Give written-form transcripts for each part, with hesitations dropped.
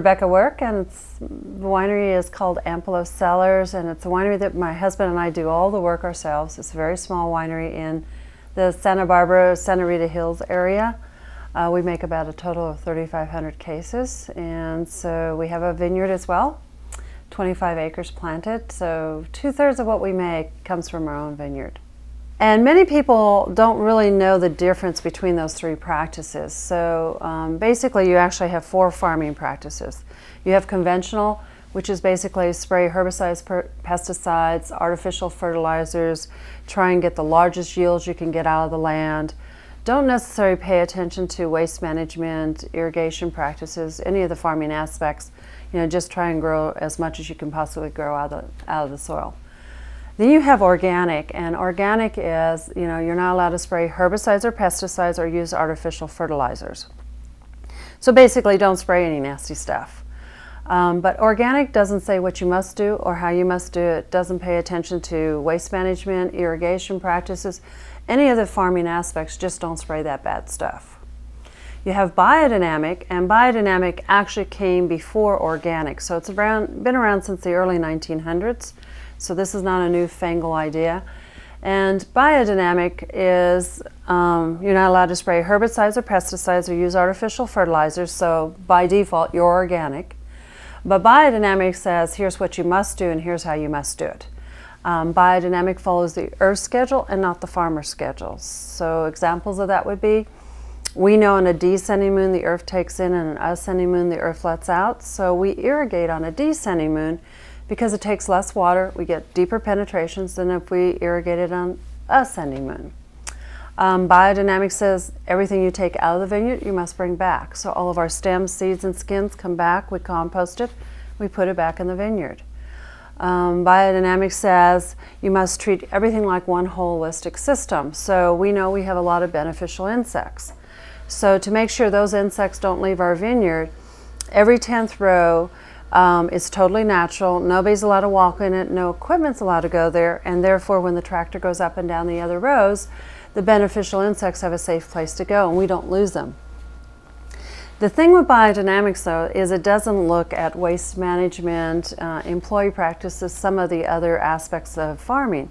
Rebecca Work, and the winery is called Ampelos Cellars, and it's a winery that my husband and I do all the work ourselves. It's a very small winery in the Santa Barbara, Santa Rita Hills area. We make about a total of 3,500 cases, and so we have a vineyard as well, 25 acres planted, so 2/3 of what we make comes from our own vineyard. And many people don't really know the difference between those three practices. So basically you actually have 4 farming practices. You have conventional, which is basically spray herbicides, pesticides, artificial fertilizers, try and get the largest yields you can get out of the land. Don't necessarily pay attention to waste management, irrigation practices, any of the farming aspects. Just try and grow as much as you can possibly grow out of the soil. Then you have organic, and organic is, you're not allowed to spray herbicides or pesticides or use artificial fertilizers. So basically don't spray any nasty stuff. But organic doesn't say what you must do or how you must do it. It doesn't pay attention to waste management, irrigation practices, any of the farming aspects. Just don't spray that bad stuff. You have biodynamic, and biodynamic actually came before organic. So it's been around since the early 1900s. So this is not a newfangled idea. And biodynamic is, you're not allowed to spray herbicides or pesticides or use artificial fertilizers, so by default you're organic. But biodynamic says here's what you must do and here's how you must do it. Biodynamic follows the earth schedule and not the farmer schedule. So examples of that would be, we know on a descending moon the earth takes in, and an ascending moon the earth lets out. So we irrigate on a descending moon because it takes less water. We get deeper penetrations than if we irrigated on ascending moon. Biodynamic says everything you take out of the vineyard you must bring back. So all of our stems, seeds, and skins come back, we compost it, we put it back in the vineyard. Biodynamic says you must treat everything like one holistic system. So we know we have a lot of beneficial insects. So to make sure those insects don't leave our vineyard, every 10th row is totally natural. Nobody's allowed to walk in it, no equipment's allowed to go there, and therefore when the tractor goes up and down the other rows, the beneficial insects have a safe place to go and we don't lose them. The thing with biodynamics though is it doesn't look at waste management, employee practices, some of the other aspects of farming.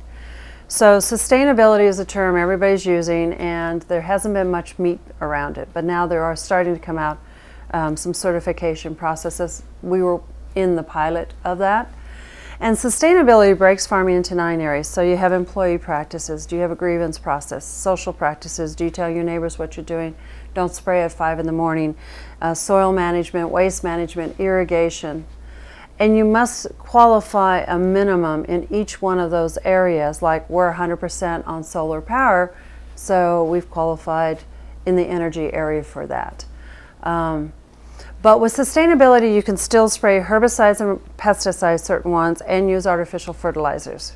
So sustainability is a term everybody's using, and there hasn't been much meat around it, but now there are starting to come out some certification processes. We were in the pilot of that. And sustainability breaks farming into 9 areas. So you have employee practices. Do you have a grievance process? Social practices. Do you tell your neighbors what you're doing? Don't spray at 5 in the morning. Soil management, waste management, irrigation. And you must qualify a minimum in each one of those areas, like we're 100% on solar power, so we've qualified in the energy area for that. But with sustainability, you can still spray herbicides and pesticides, certain ones, and use artificial fertilizers.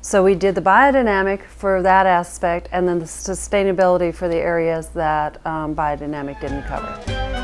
So we did the biodynamic for that aspect, and then the sustainability for the areas that biodynamic didn't cover.